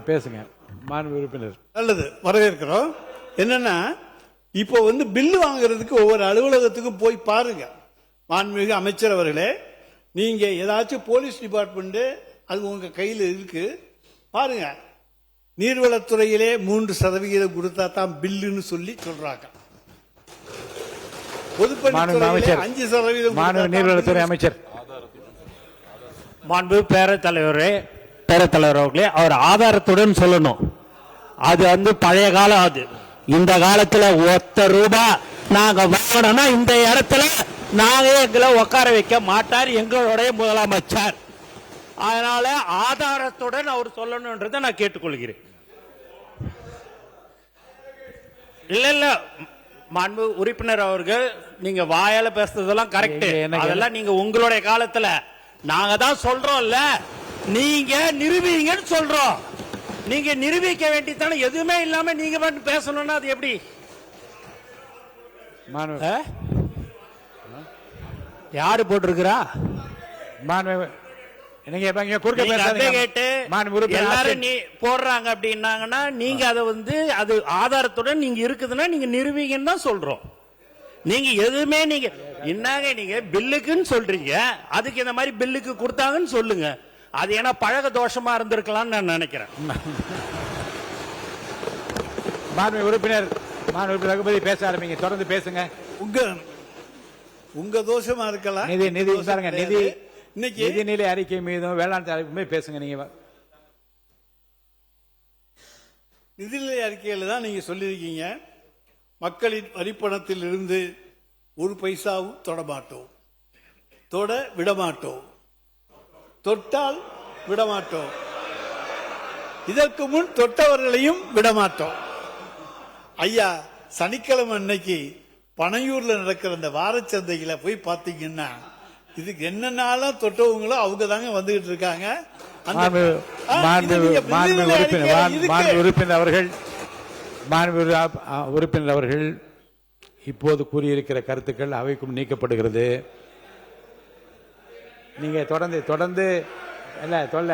பேசுங்க மாண்பு உறுப்பினர். நல்லது, வரவேற்கிறோம். என்னன்னா இப்போ பில்லு வாங்குறதுக்கு ஒவ்வொரு அலுவலகத்துக்கும் போய் பாருங்க. மாண்புமிகு அமைச்சர் அவர்களே, நீங்க ஏதாச்சும் போலீஸ் டிபார்ட்மெண்ட் அது உங்க கையில் இருக்கு பாருங்க. நீர்வளத்துறையிலே 3% கொடுத்தா தான் பில்லுன்னு சொல்லி சொல்றாங்க. பொதுப்பணித்துறையிலே 5% நீர்வளத்துறை அமைச்சர். மாண்பு பேரத்தலைவர் அவர்களே, அவர் ஆதாரத்துடன் சொல்லணும். அது பழைய காலம். அது இந்த காலத்துல ₹1 நாங்க வாங்கணும்னா இந்த இடத்துல நாங்க எங்களை உட்கார வைக்க மாட்டார் எங்களுடைய முதலமைச்சர். அதனால ஆதாரத்துடன் அவர் சொல்லணும்ன்றதை நான் கேட்டுக்கொள்கிறேன். இல்ல மாண்பு உறுப்பினர் அவர்கள், நீங்க வாயால பேசுறதெல்லாம் கரெக்ட். அதெல்லாம் நீங்க உங்களுடைய காலத்துல நாங்க தான் சொல்றோம்ல, நீங்க நிரூபிங்கன்னு சொல்றோம். நீங்க நிரூபிக்க வேண்டியதானே. எதுவுமே இல்லாம நீங்க மட்டும் பேசணும்னா அது எப்படி? யாரு போட்டிருக்கிறா? எல்லாரும் நீ போடுறாங்க அப்படின்னாங்கன்னா நீங்க அதை அது ஆதாரத்துடன் நீங்க இருக்குதுன்னா நீங்க நிரூபிங்கன்னு தான் சொல்றோம். நீங்க எதுவுமே நீங்க என்னங்க நீங்க பில்லுக்குன்னு சொல்றீங்க, அதுக்கு இந்த மாதிரி பில்லுக்கு கொடுத்தாங்கன்னு சொல்லுங்க. அது ஏன்னா பழக தோஷமா இருந்திருக்கலாம்னு நான் நினைக்கிறேன். உறுப்பினர் ரகுபதி பேச ஆரம்பிங்க, தொடர்ந்து பேசுங்க. உங்க தோஷமா இருக்கலாம். நிதிநிலை அறிக்கை மீதும் வேளாண் அறிக்கை பேசுங்க. நீங்க நிதிநிலை அறிக்கையில தான் நீங்க சொல்லியிருக்கீங்க, மக்களின் வரிப்பணத்தில் இருந்து ஒரு பைசாவும் தொடமாட்டோம், தொட விடமாட்டோம், தொட்டால் விடமாட்டோம், இதற்கு முன் தொட்டவர்களையும் விடமாட்டோம். ஐயா, சனிக்கிழமை அன்னைக்கு பனையூர்ல நடக்கிற அந்த வாரச்சந்தையில போய் பாத்தீங்கன்னா இதுக்கு என்னென்னாலும் தொட்டவங்களோ அவங்க தாங்க வந்துகிட்டு இருக்காங்க. உறுப்பினர் அவர்கள் இப்போது கூறியிருக்கிற கருத்துக்கள் அவைக்கும் நீக்கப்படுகிறது. நீங்க தொடர்ந்து இல்ல சொல்ல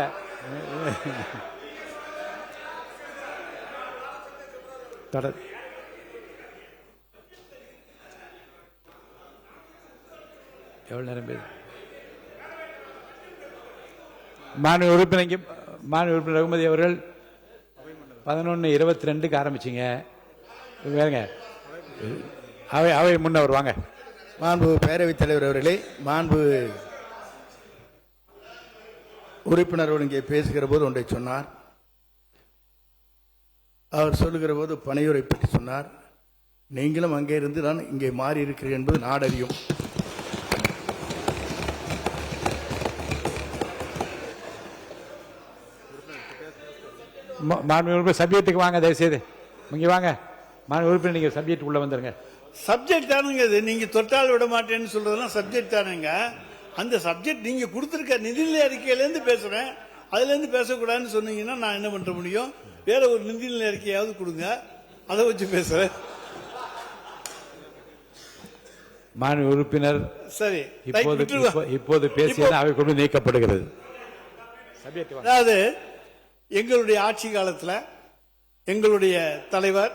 எவ்வளவு நேரம் பேசு. மாண்பு உறுப்பினர் ரகுமதி அவர்கள் 11:22 ஆரம்பிச்சிங்க. வேறுங்க அவை முன்னவர் வாங்க. மாண்பு பேரவைத் தலைவர் அவர்களே, மாண்பு உறுப்பினர் இங்கே பேசுகிற போது ஒன்றை சொன்னார். அவர் சொல்லுகிற போது பனையூரை பற்றி சொன்னார். நீங்களும் அங்கே இருந்து தான் இங்கே மாறி இருக்கிறீர்கள் என்பது நாடறியும். சப்ஜெக்டுக்கு வாங்க, தயவுசெய்து இங்க வாங்க. மாண்பு உறுப்பினர், நீங்க சப்ஜெக்ட் உள்ள வந்துருங்க. சப்ஜெக்ட் தானுங்க இது. நீங்க தொட்டால் விட மாட்டேன்னு சொல்றதெல்லாம் சப்ஜெக்ட் தானுங்க. அந்த சப்ஜெக்ட் நீங்க கொடுத்திருக்க நிதிநிலை அறிக்கையிலேருந்து பேசுறேன், அதுல இருந்து பேசக்கூடாதுன்னு சொன்னீங்கன்னா நான் என்ன பண்ண முடியும்? வேற ஒரு நிதிநிலை அறிக்கையாவது கொடுங்க, அதை வச்சு பேசுறேன். மாண்பு உறுப்பினர் சரி, இப்போது பேசியது அவை கொண்டு நீக்கப்படுகிறது. அதாவது எங்களுடைய ஆட்சி காலத்தில் எங்களுடைய தலைவர்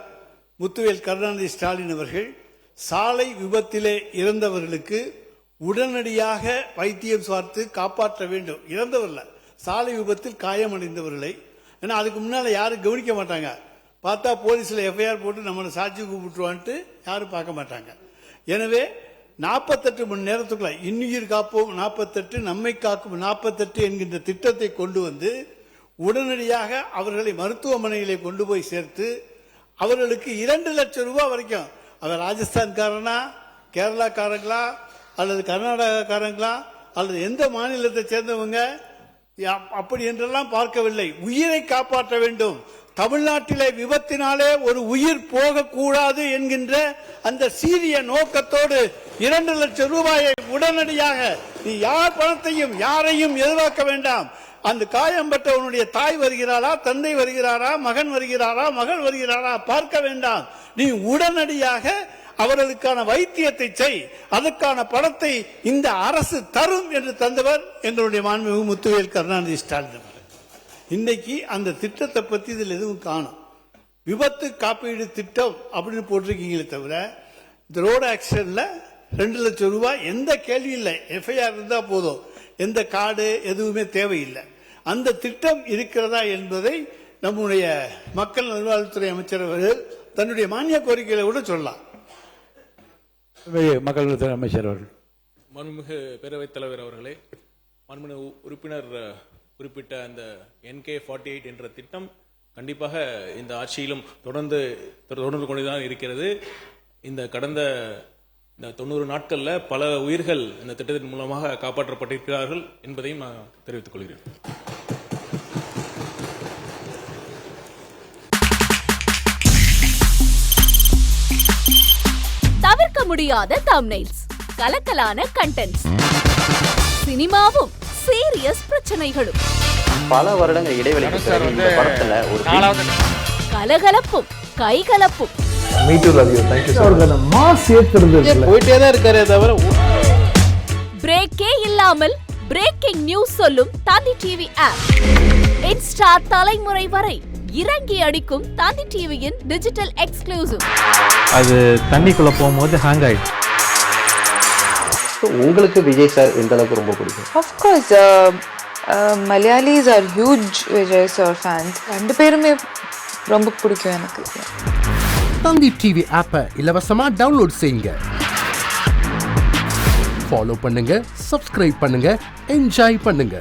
முத்துவேல் கருணாநிதி ஸ்டாலின் அவர்கள் சாலை விபத்திலே இறந்தவர்களுக்கு உடனடியாக வைத்தியம் பார்த்து காப்பாற்ற வேண்டும். இறந்தவர்கள சாலை விபத்தில் காயமடைந்தவர்களை, ஏன்னா அதுக்கு முன்னால யாரும் கவனிக்க மாட்டாங்க. பார்த்தா போலீஸ்ல எஃப்ஐஆர் போட்டு நம்மளை சாட்சி கூப்பிட்டுருவான்ட்டு யாரும் பார்க்க மாட்டாங்க. எனவே 48 மணி நேரத்துக்குள்ள இன்னுயிர் காப்போம் 48 நம்மை காக்கும் 48 என்கின்ற திட்டத்தை கொண்டு வந்து உடனடியாக அவர்களை மருத்துவமனையிலே கொண்டு போய் சேர்த்து அவர்களுக்கு 2 லட்சம் ரூபாய் வரைக்கும், அவர் ராஜஸ்தான்காரனா, கேரளாக்காரங்களா, அல்லது கர்நாடகாக்காரங்களா, அல்லது எந்த மாநிலத்தை சேர்ந்தவங்க அப்படி என்றெல்லாம் பார்க்கவில்லை. உயிரை காப்பாற்ற வேண்டும். தமிழ்நாட்டிலே விபத்தினாலே ஒரு உயிர் போகக்கூடாது என்கின்ற அந்த சீரிய நோக்கத்தோடு 2 லட்சம் ரூபாயை உடனடியாக, நீ யார் பணத்தையும் யாரையும் எதிர்பார்க்க வேண்டாம். அந்த காயம்பட்டவனுடைய தாய் வருகிறாரா, தந்தை வருகிறாரா, மகன் வருகிறாரா, மகள் வருகிறாரா பார்க்க வேண்டாம். நீ உடனடியாக அவர்களுக்கான வைத்தியத்தை செய், அதற்கான பணத்தை இந்த அரசு தரும் என்று தந்தவர் எங்களுடைய மாண்புமிகு முத்துவேல் கருணாநிதி ஸ்டாலின். இன்னைக்கு அந்த திட்டத்தை பத்தி இதில் எதுவும் காணும். விபத்து காப்பீடு திட்டம் அப்படின்னு போட்டிருக்கீங்களே தவிர இந்த ரோடு ஆக்சிடென்ட்ல 2 லட்சம் ரூபாய் எந்த கேள்வி இல்லை. எஃப்ஐஆர் இருந்தா போதும், எந்த கார்டு எதுவுமே தேவையில்லை. அந்த திட்டம் இருக்கிறதா என்பதை நம்முடைய மக்கள் நல்வாழ்வுத்துறை அமைச்சர் அவர்கள் தன்னுடைய மானிய கோரிக்கையில கூட சொல்லலாம். மக்கள் நல்வாழ்வுத்துறை அமைச்சர் அவர்கள். மாண்புமிகு பேரவைத் தலைவர் அவர்களே, மாண்புமிகு உறுப்பினர் குறிப்பிட்ட அந்த NK48 என்ற திட்டம் கண்டிப்பாக இந்த ஆட்சியிலும் தொடர்ந்து கொண்டுதான் இருக்கிறது. இந்த கடந்த 90 நாட்கள்ல பல உயிர்கள் இந்த திட்டத்தின் மூலமாக காப்பாற்றப்பட்டிருக்கிறார்கள் என்பதையும் நான் தெரிவித்துக் கொள்கிறேன். தவிர்க்க முடியாத தம்ப்நெயில்ஸ், கலக்கலான கண்டென்ட்ஸ், சினிமாவும் சீரியஸ் பிரச்சனைகளும், பல வருடங்கள் இடைவெளிக்கு பிறகு இந்த படத்துல ஒரு கலகலப்பும் கைகலப்பும், போயிட்டே தான் இருக்காரே தவிர பிரேக்கே இல்லாமல் பிரேக்கிங் நியூஸ் சொல்லும் தந்தி டிவி ஆப். இன்ஸ்டா தலைமுறை வரை இறங்கி அடிக்கும் தந்தி டிவியின் டிஜிட்டல் எக்ஸ்க்ளூசிவ். அது தண்ணிக்குள்ள போகும்போது ஹேங் ஆயிடுச்சு. உங்களுக்கு விஜய் சார் எந்த அளவுக்கு ரொம்ப பிடிக்கும்? Of course, Malayalis are huge Vijay sir fans. 2 பேருமே ரொம்ப பிடிக்கும் எனக்கு. தந்தி டிவி ஆப்பை இலவசமா டவுன்லோட் செய்யுங்க. ஃபாலோ பண்ணுங்க, சப்ஸ்கிரைப் பண்ணுங்க, என்ஜாய் பண்ணுங்க.